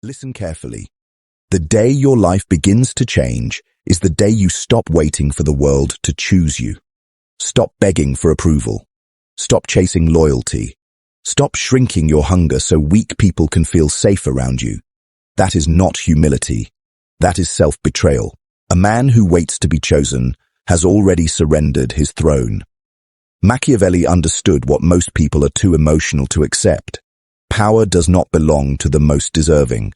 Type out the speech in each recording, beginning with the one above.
Listen carefully. The day your life begins to change is the day you stop waiting for the world to choose you. Stop begging for approval. Stop chasing loyalty. Stop shrinking your hunger so weak people can feel safe around you. That is not humility. That is self-betrayal. A man who waits to be chosen has already surrendered his throne. Machiavelli understood what most people are too emotional to accept. Power does not belong to the most deserving.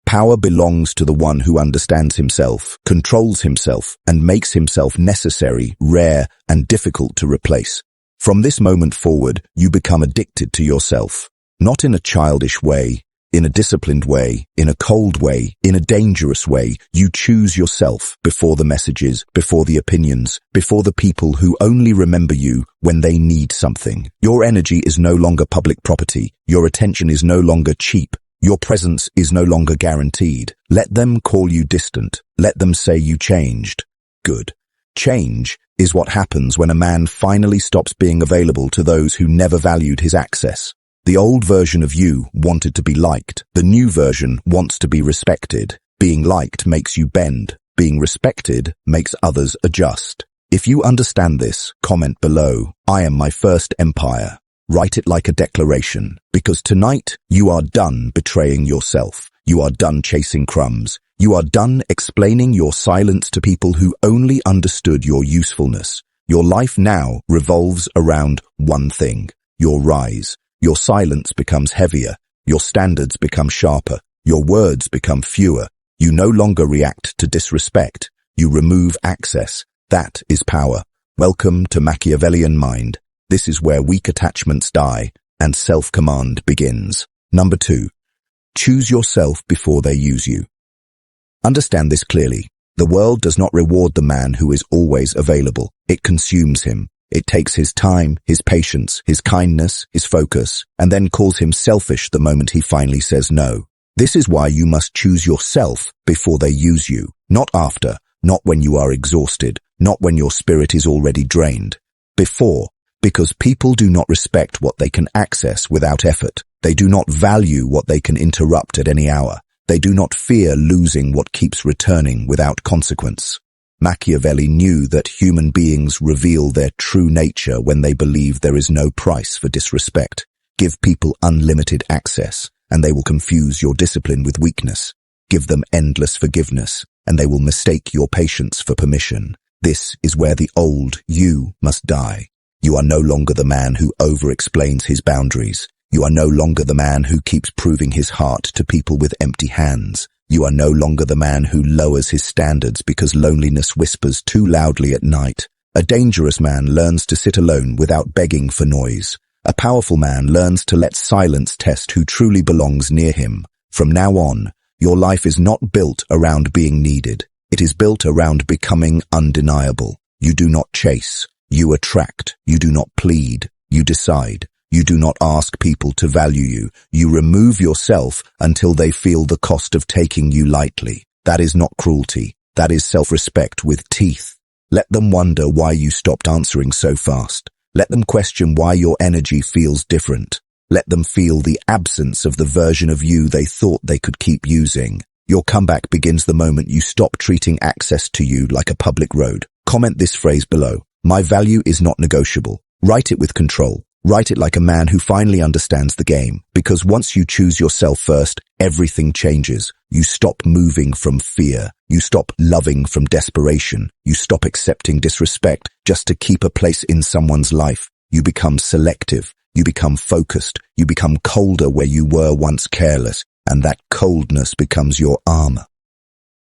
Power belongs to the one who understands himself, controls himself, and makes himself necessary, rare, and difficult to replace. From this moment forward, you become addicted to yourself. Not in a childish way, in a disciplined way, in a cold way, in a dangerous way. You choose yourself before the messages, before the opinions, before the people who only remember you when they need something. Your energy is no longer public property. Your attention is no longer cheap. Your presence is no longer guaranteed. Let them call you distant. Let them say you changed. Good. Change is what happens when a man finally stops being available to those who never valued his access. The old version of you wanted to be liked. The new version wants to be respected. Being liked makes you bend. Being respected makes others adjust. If you understand this, comment below, "I am my first empire." Write it like a declaration, because tonight you are done betraying yourself. You are done chasing crumbs. You are done explaining your silence to people who only understood your usefulness. Your life now revolves around one thing: your rise. Your silence becomes heavier. Your standards become sharper. Your words become fewer. You no longer react to disrespect. You remove access. That is power. Welcome to Machiavellian mind. This is where weak attachments die and self-command begins. Number 2. Choose yourself before they use you. Understand this clearly. The world does not reward the man who is always available. It consumes him. It takes his time, his patience, his kindness, his focus, and then calls him selfish the moment he finally says no. This is why you must choose yourself before they use you. Not after, not when you are exhausted, not when your spirit is already drained. Before. Because people do not respect what they can access without effort. They do not value what they can interrupt at any hour. They do not fear losing what keeps returning without consequence. Machiavelli knew that human beings reveal their true nature when they believe there is no price for disrespect. Give people unlimited access, and they will confuse your discipline with weakness. Give them endless forgiveness, and they will mistake your patience for permission. This is where the old you must die. You are no longer the man who over-explains his boundaries. You are no longer the man who keeps proving his heart to people with empty hands. You are no longer the man who lowers his standards because loneliness whispers too loudly at night. A dangerous man learns to sit alone without begging for noise. A powerful man learns to let silence test who truly belongs near him. From now on, your life is not built around being needed. It is built around becoming undeniable. You do not chase. You attract. You do not plead. You decide. You do not ask people to value you. You remove yourself until they feel the cost of taking you lightly. That is not cruelty. That is self-respect with teeth. Let them wonder why you stopped answering so fast. Let them question why your energy feels different. Let them feel the absence of the version of you they thought they could keep using. Your comeback begins the moment you stop treating access to you like a public road. Comment this phrase below. My value is not negotiable. Write it with control. Write it like a man who finally understands the game. Because once you choose yourself first, everything changes. You stop moving from fear. You stop loving from desperation. You stop accepting disrespect just to keep a place in someone's life. You become selective. You become focused. You become colder where you were once careless. And that coldness becomes your armor.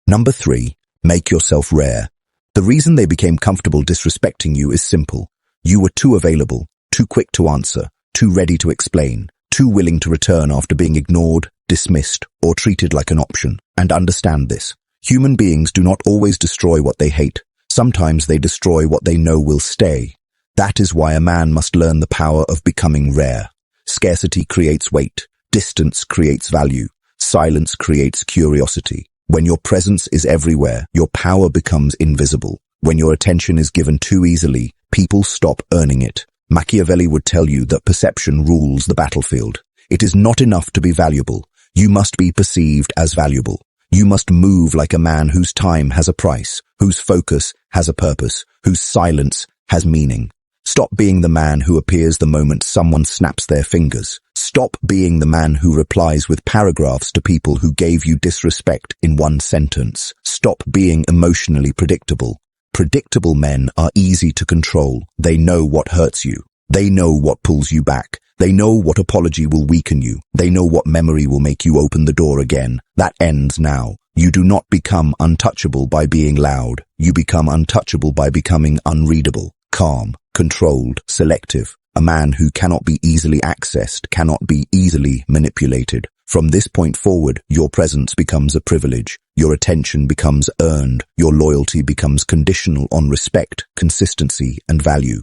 Number 3, make yourself rare. The reason they became comfortable disrespecting you is simple. You were too available, too quick to answer, too ready to explain, too willing to return after being ignored, dismissed, or treated like an option. And understand this. Human beings do not always destroy what they hate. Sometimes they destroy what they know will stay. That is why a man must learn the power of becoming rare. Scarcity creates weight. Distance creates value. Silence creates curiosity. When your presence is everywhere, your power becomes invisible. When your attention is given too easily, people stop earning it. Machiavelli would tell you that perception rules the battlefield. It is not enough to be valuable. You must be perceived as valuable. You must move like a man whose time has a price, whose focus has a purpose, whose silence has meaning. Stop being the man who appears the moment someone snaps their fingers. Stop being the man who replies with paragraphs to people who gave you disrespect in one sentence. Stop being emotionally predictable. Predictable men are easy to control. They know what hurts you. They know what pulls you back. They know what apology will weaken you. They know what memory will make you open the door again. That ends now. You do not become untouchable by being loud. You become untouchable by becoming unreadable, calm, controlled, selective. A man who cannot be easily accessed, cannot be easily manipulated. From this point forward, your presence becomes a privilege. Your attention becomes earned. Your loyalty becomes conditional on respect, consistency, and value.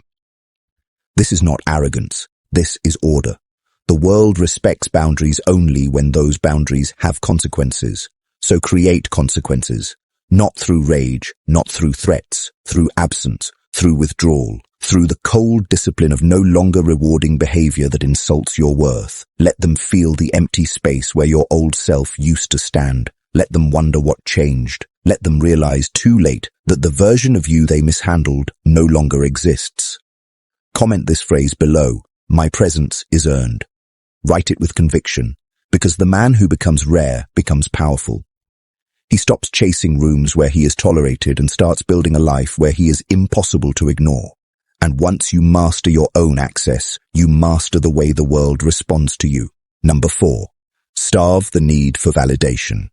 This is not arrogance. This is order. The world respects boundaries only when those boundaries have consequences. So create consequences. Not through rage, not through threats, through absence, through withdrawal, through the cold discipline of no longer rewarding behavior that insults your worth. Let them feel the empty space where your old self used to stand. Let them wonder what changed. Let them realize too late that the version of you they mishandled no longer exists. Comment this phrase below. My presence is earned. Write it with conviction, because the man who becomes rare becomes powerful. He stops chasing rooms where he is tolerated and starts building a life where he is impossible to ignore. And once you master your own access, you master the way the world responds to you. Number 4. Starve the need for validation.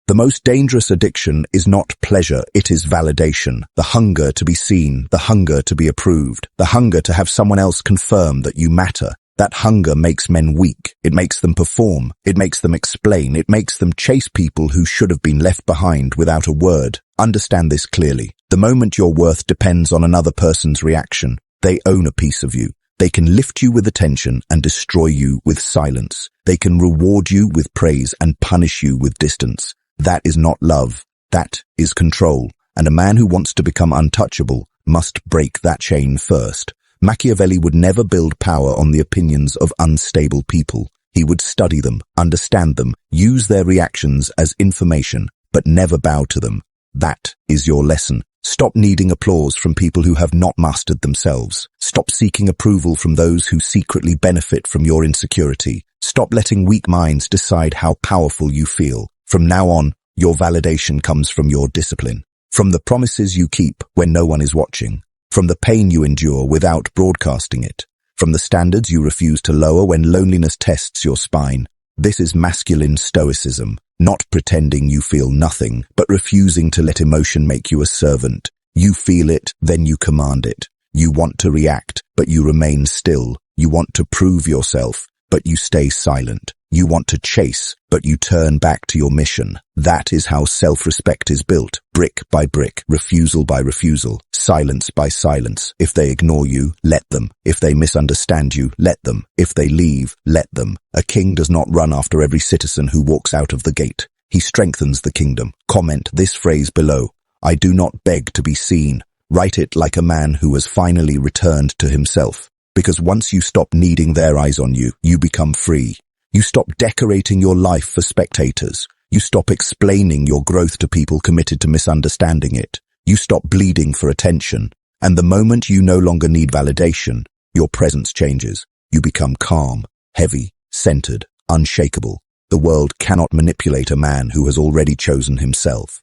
The most dangerous addiction is not pleasure, it is validation. The hunger to be seen, the hunger to be approved, the hunger to have someone else confirm that you matter. That hunger makes men weak. It makes them perform. It makes them explain. It makes them chase people who should have been left behind without a word. Understand this clearly. The moment your worth depends on another person's reaction, they own a piece of you. They can lift you with attention and destroy you with silence. They can reward you with praise and punish you with distance. That is not love. That is control. And a man who wants to become untouchable must break that chain first. Machiavelli would never build power on the opinions of unstable people. He would study them, understand them, use their reactions as information, but never bow to them. That is your lesson. Stop needing applause from people who have not mastered themselves. Stop seeking approval from those who secretly benefit from your insecurity. Stop letting weak minds decide how powerful you feel. From now on, your validation comes from your discipline, from the promises you keep when no one is watching, from the pain you endure without broadcasting it, from the standards you refuse to lower when loneliness tests your spine. This is masculine stoicism, not pretending you feel nothing, but refusing to let emotion make you a servant. You feel it, then you command it. You want to react, but you remain still. You want to prove yourself, but you stay silent. You want to chase, but you turn back to your mission. That is how self-respect is built, brick by brick, refusal by refusal, silence by silence. If they ignore you, let them. If they misunderstand you, let them. If they leave, let them. A king does not run after every citizen who walks out of the gate. He strengthens the kingdom. Comment this phrase below. I do not beg to be seen. Write it like a man who has finally returned to himself. Because once you stop needing their eyes on you, you become free. You stop decorating your life for spectators. You stop explaining your growth to people committed to misunderstanding it. You stop bleeding for attention. And the moment you no longer need validation, your presence changes. You become calm, heavy, centered, unshakable. The world cannot manipulate a man who has already chosen himself.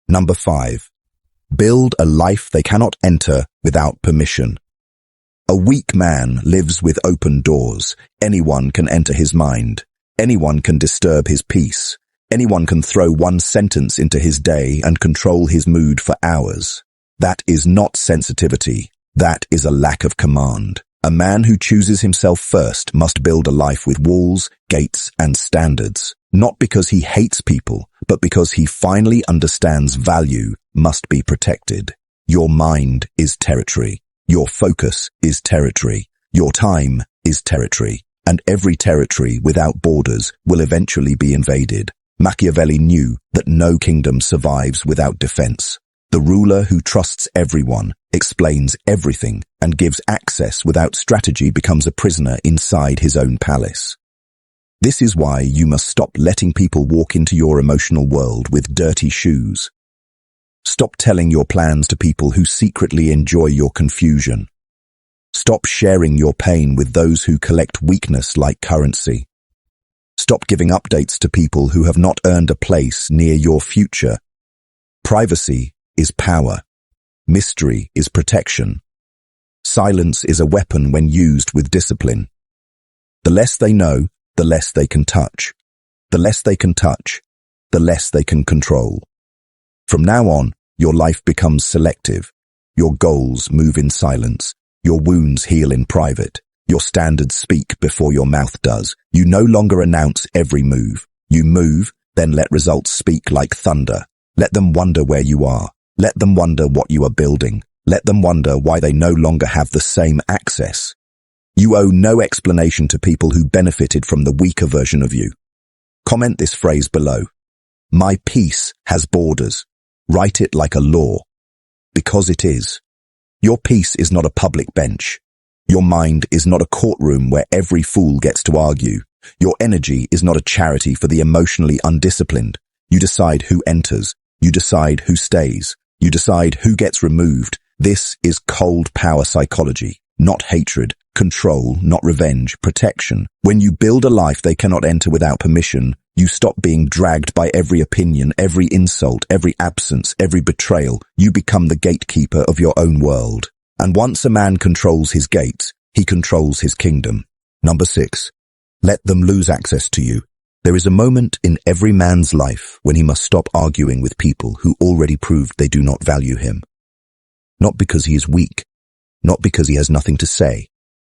Number 5. Build a life they cannot enter without permission. A weak man lives with open doors. Anyone can enter his mind. Anyone can disturb his peace. Anyone can throw one sentence into his day and control his mood for hours. That is not sensitivity. That is a lack of command. A man who chooses himself first must build a life with walls, gates, and standards. Not because he hates people, but because he finally understands value must be protected. Your mind is territory. Your focus is territory. Your time is territory. And every territory without borders will eventually be invaded. Machiavelli knew that no kingdom survives without defense. The ruler who trusts everyone, explains everything, and gives access without strategy becomes a prisoner inside his own palace. This is why you must stop letting people walk into your emotional world with dirty shoes. Stop telling your plans to people who secretly enjoy your confusion. Stop sharing your pain with those who collect weakness like currency. Stop giving updates to people who have not earned a place near your future. Privacy is power. Mystery is protection. Silence is a weapon when used with discipline. The less they know, the less they can touch. The less they can touch, the less they can control. From now on, your life becomes selective. Your goals move in silence. Your wounds heal in private. Your standards speak before your mouth does. You no longer announce every move. You move, then let results speak like thunder. Let them wonder where you are. Let them wonder what you are building. Let them wonder why they no longer have the same access. You owe no explanation to people who benefited from the weaker version of you. Comment this phrase below. My peace has borders. Write it like a law. Because it is. Your peace is not a public bench. Your mind is not a courtroom where every fool gets to argue. Your energy is not a charity for the emotionally undisciplined. You decide who enters. You decide who stays. You decide who gets removed. This is cold power psychology, not hatred, control, not revenge, protection. When you build a life they cannot enter without permission, you stop being dragged by every opinion, every insult, every absence, every betrayal. You become the gatekeeper of your own world. And once a man controls his gates, he controls his kingdom. Number 6. Let them lose access to you. There is a moment in every man's life when he must stop arguing with people who already proved they do not value him. Not because he is weak, not because he has nothing to say,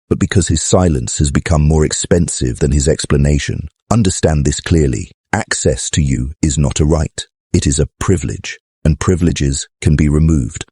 but because his silence has become more expensive than his explanation. Understand this clearly. Access to you is not a right. It is a privilege, and privileges can be removed.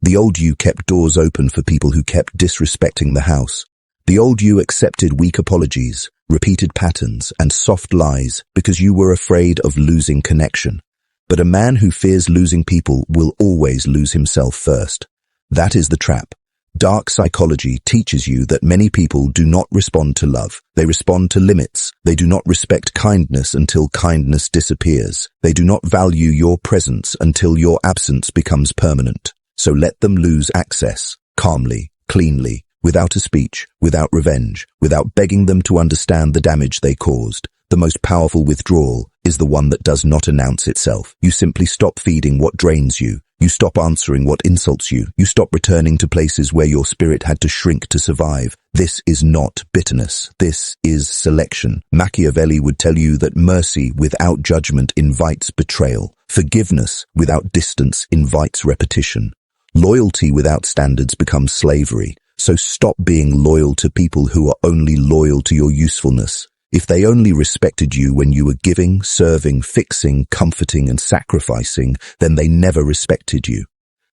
The old you kept doors open for people who kept disrespecting the house. The old you accepted weak apologies, repeated patterns, and soft lies because you were afraid of losing connection. But a man who fears losing people will always lose himself first. That is the trap. Dark psychology teaches you that many people do not respond to love. They respond to limits. They do not respect kindness until kindness disappears. They do not value your presence until your absence becomes permanent. So let them lose access, calmly, cleanly, without a speech, without revenge, without begging them to understand the damage they caused. The most powerful withdrawal is the one that does not announce itself. You simply stop feeding what drains you. You stop answering what insults you. You stop returning to places where your spirit had to shrink to survive. This is not bitterness. This is selection. Machiavelli would tell you that mercy without judgment invites betrayal. Forgiveness without distance invites repetition. Loyalty without standards becomes slavery. So stop being loyal to people who are only loyal to your usefulness. If they only respected you when you were giving, serving, fixing, comforting, and sacrificing, then they never respected you.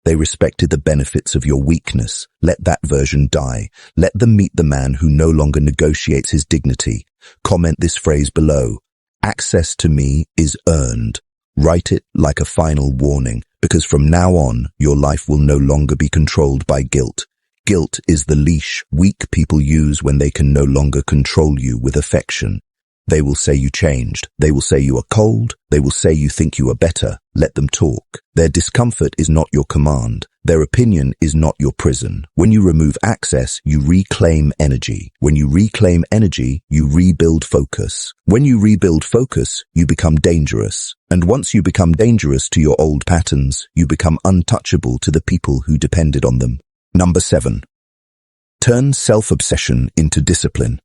They respected the benefits of your weakness. Let that version die. Let them meet the man who no longer negotiates his dignity. Comment this phrase below. Access to me is earned. Write it like a final warning, because from now on, your life will no longer be controlled by guilt. Guilt is the leash weak people use when they can no longer control you with affection. They will say you changed. They will say you are cold. They will say you think you are better. Let them talk. Their discomfort is not your command. Their opinion is not your prison. When you remove access, you reclaim energy. When you reclaim energy, you rebuild focus. When you rebuild focus, you become dangerous. And once you become dangerous to your old patterns, you become untouchable to the people who depended on them. Number 7. Turn self-obsession into discipline.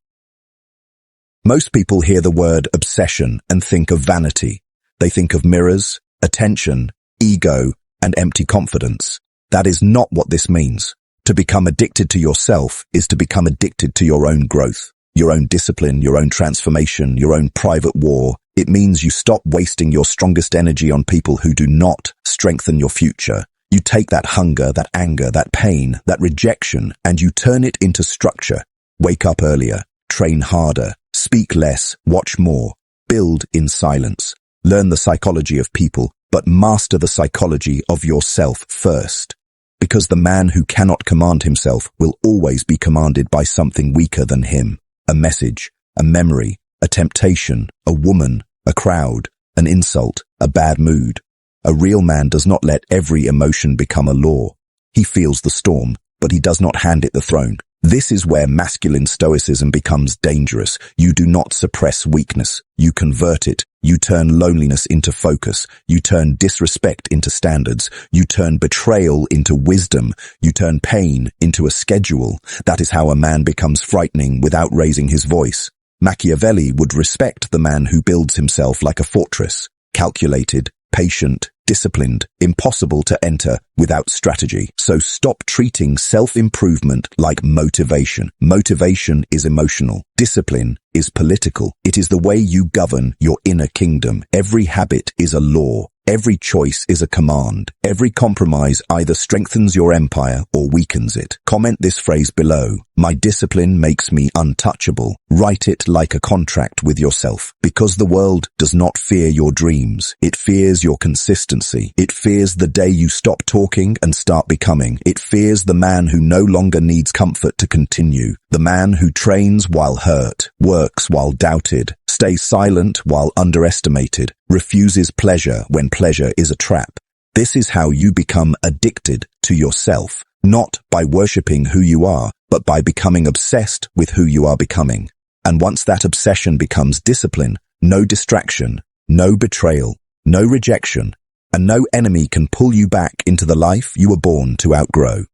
Most people hear the word obsession and think of vanity. They think of mirrors, attention, ego, and empty confidence. That is not what this means. To become addicted to yourself is to become addicted to your own growth, your own discipline, your own transformation, your own private war. It means you stop wasting your strongest energy on people who do not strengthen your future. You take that hunger, that anger, that pain, that rejection, and you turn it into structure. Wake up earlier, train harder, speak less, watch more, build in silence. Learn the psychology of people, but master the psychology of yourself first. Because the man who cannot command himself will always be commanded by something weaker than him. A message, a memory, a temptation, a woman, a crowd, an insult, a bad mood. A real man does not let every emotion become a law. He feels the storm, but he does not hand it the throne. This is where masculine stoicism becomes dangerous. You do not suppress weakness. You convert it. You turn loneliness into focus. You turn disrespect into standards. You turn betrayal into wisdom. You turn pain into a schedule. That is how a man becomes frightening without raising his voice. Machiavelli would respect the man who builds himself like a fortress, calculated, patient, disciplined, impossible to enter without strategy. So stop treating self-improvement like motivation. Motivation is emotional. Discipline is political. It is the way you govern your inner kingdom. Every habit is a law. Every choice is a command. Every compromise either strengthens your empire or weakens it. Comment this phrase below. My discipline makes me untouchable. Write it like a contract with yourself. Because the world does not fear your dreams. It fears your consistency. It fears the day you stop talking and start becoming. It fears the man who no longer needs comfort to continue. The man who trains while hurt, works while doubted, stays silent while underestimated, refuses pleasure when pleasure is a trap. This is how you become addicted to yourself, not by worshipping who you are, but by becoming obsessed with who you are becoming. And once that obsession becomes discipline, no distraction, no betrayal, no rejection, and no enemy can pull you back into the life you were born to outgrow.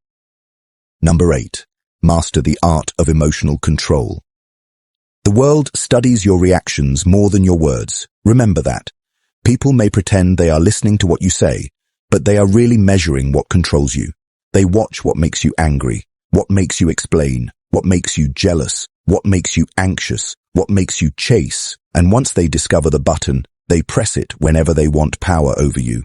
Number 8. Master the art of emotional control. The world studies your reactions more than your words. Remember that. People may pretend they are listening to what you say, but they are really measuring what controls you. They watch what makes you angry, what makes you explain, what makes you jealous, what makes you anxious, what makes you chase, and once they discover the button, they press it whenever they want power over you.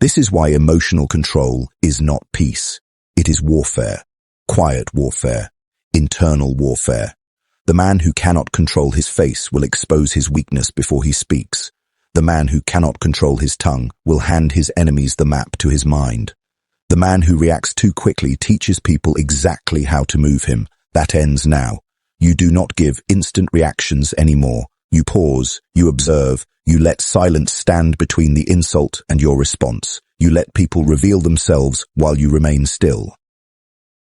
This is why emotional control is not peace. It is warfare. Quiet warfare. Internal warfare. The man who cannot control his face will expose his weakness before he speaks. The man who cannot control his tongue will hand his enemies the map to his mind. The man who reacts too quickly teaches people exactly how to move him. That ends now. You do not give instant reactions anymore. You pause, you observe, you let silence stand between the insult and your response. You let people reveal themselves while you remain still.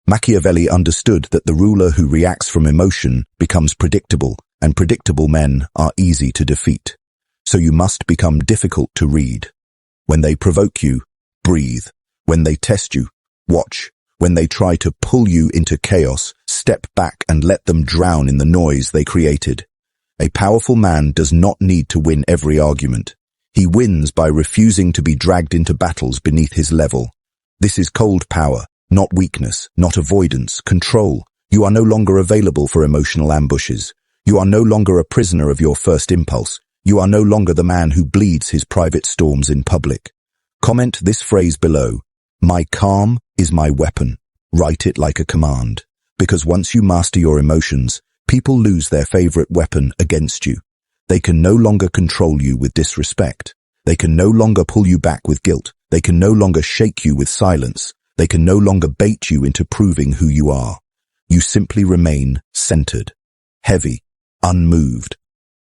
Machiavelli understood that the ruler who reacts from emotion becomes predictable, and predictable men are easy to defeat. So you must become difficult to read. When they provoke you, breathe. When they test you, watch. When they try to pull you into chaos, step back and let them drown in the noise they created. A powerful man does not need to win every argument. He wins by refusing to be dragged into battles beneath his level. This is cold power. Not weakness, not avoidance, control. You are no longer available for emotional ambushes. You are no longer a prisoner of your first impulse. You are no longer the man who bleeds his private storms in public. Comment this phrase below. My calm is my weapon. Write it like a command. Because once you master your emotions, people lose their favorite weapon against you. They can no longer control you with disrespect. They can no longer pull you back with guilt. They can no longer shake you with silence. They can no longer bait you into proving who you are. You simply remain centered, heavy, unmoved,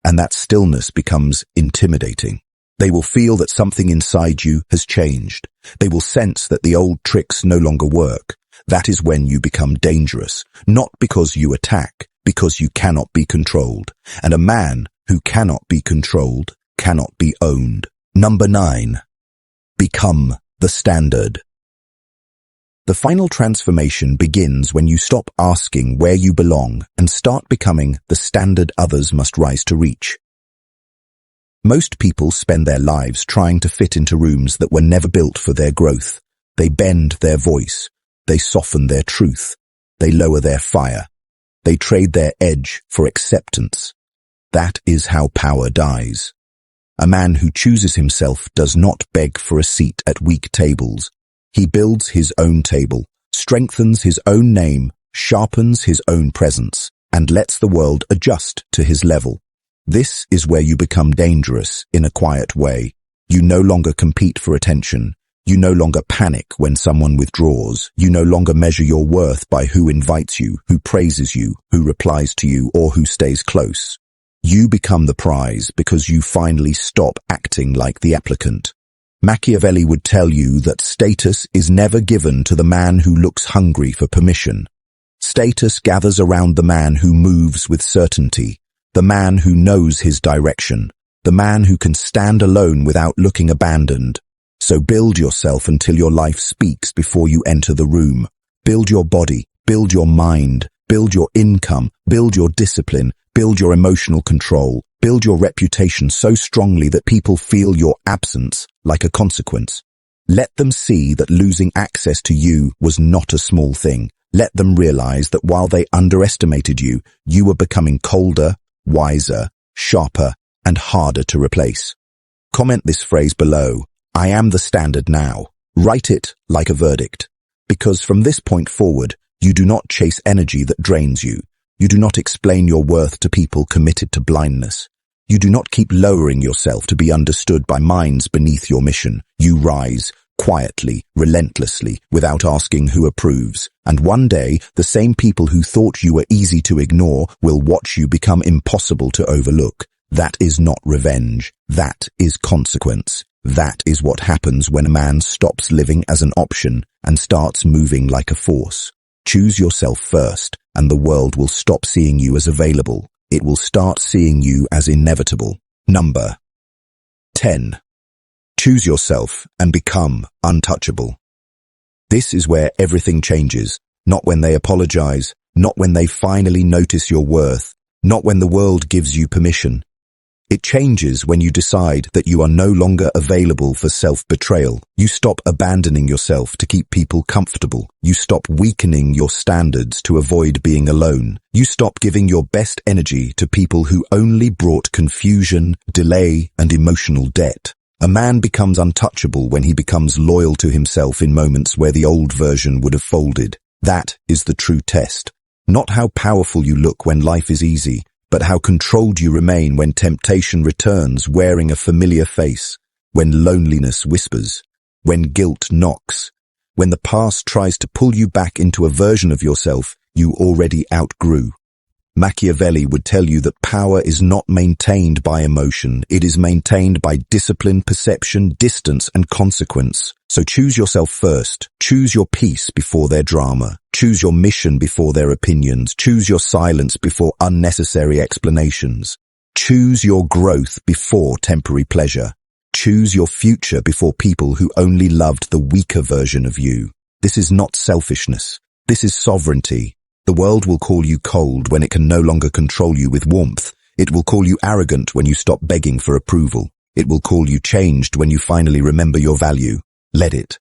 and that stillness becomes intimidating. They will feel that something inside you has changed. They will sense that the old tricks no longer work. That is when you become dangerous, not because you attack, because you cannot be controlled. And a man who cannot be controlled cannot be owned. Number 9. Become the standard. The final transformation begins when you stop asking where you belong and start becoming the standard others must rise to reach. Most people spend their lives trying to fit into rooms that were never built for their growth. They bend their voice. They soften their truth. They lower their fire. They trade their edge for acceptance. That is how power dies. A man who chooses himself does not beg for a seat at weak tables. He builds his own table, strengthens his own name, sharpens his own presence, and lets the world adjust to his level. This is where you become dangerous in a quiet way. You no longer compete for attention. You no longer panic when someone withdraws. You no longer measure your worth by who invites you, who praises you, who replies to you, or who stays close. You become the prize because you finally stop acting like the applicant. Machiavelli would tell you that status is never given to the man who looks hungry for permission. Status gathers around the man who moves with certainty, the man who knows his direction, the man who can stand alone without looking abandoned. So build yourself until your life speaks before you enter the room. Build your body, build your mind, build your income, build your discipline, build your emotional control, build your reputation so strongly that people feel your absence like a consequence. Let them see that losing access to you was not a small thing. Let them realize that while they underestimated you, you were becoming colder, wiser, sharper, and harder to replace. Comment this phrase below. I am the standard now. Write it like a verdict. Because from this point forward, you do not chase energy that drains you. You do not explain your worth to people committed to blindness. You do not keep lowering yourself to be understood by minds beneath your mission. You rise, quietly, relentlessly, without asking who approves. And one day, the same people who thought you were easy to ignore will watch you become impossible to overlook. That is not revenge. That is consequence. That is what happens when a man stops living as an option and starts moving like a force. Choose yourself first, and the world will stop seeing you as available. It will start seeing you as inevitable. Number 10. Choose yourself and become untouchable. This is where everything changes, not when they apologize, not when they finally notice your worth, not when the world gives you permission. It changes when you decide that you are no longer available for self-betrayal. You stop abandoning yourself to keep people comfortable. You stop weakening your standards to avoid being alone. You stop giving your best energy to people who only brought confusion, delay, and emotional debt. A man becomes untouchable when he becomes loyal to himself in moments where the old version would have folded. That is the true test. Not how powerful you look when life is easy, but how controlled you remain when temptation returns wearing a familiar face, when loneliness whispers, when guilt knocks, when the past tries to pull you back into a version of yourself you already outgrew. Machiavelli would tell you that power is not maintained by emotion, it is maintained by discipline, perception, distance, and consequence. So choose yourself first. Choose your peace before their drama. Choose your mission before their opinions. Choose your silence before unnecessary explanations. Choose your growth before temporary pleasure. Choose your future before people who only loved the weaker version of you. This is not selfishness. This is sovereignty. The world will call you cold when it can no longer control you with warmth. It will call you arrogant when you stop begging for approval. It will call you changed when you finally remember your value. Let it.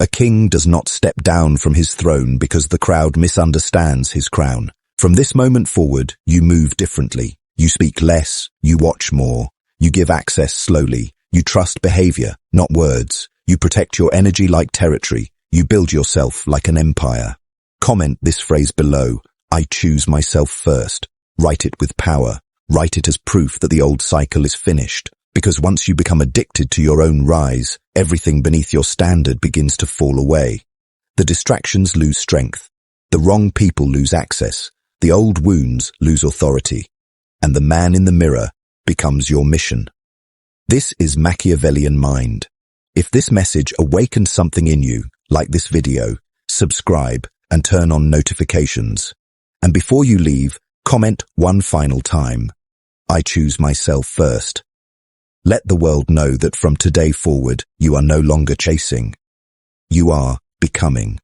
A king does not step down from his throne because the crowd misunderstands his crown. From this moment forward, you move differently. You speak less, you watch more, you give access slowly, you trust behavior, not words. You protect your energy like territory. You build yourself like an empire. Comment this phrase below. I choose myself first. Write it with power. Write it as proof that the old cycle is finished. Because once you become addicted to your own rise, everything beneath your standard begins to fall away. The distractions lose strength. The wrong people lose access. The old wounds lose authority. And the man in the mirror becomes your mission. This is Machiavellian mind. If this message awakened something in you, like this video, subscribe and turn on notifications. And before you leave, comment one final time. I choose myself first. Let the world know that from today forward, you are no longer chasing. You are becoming.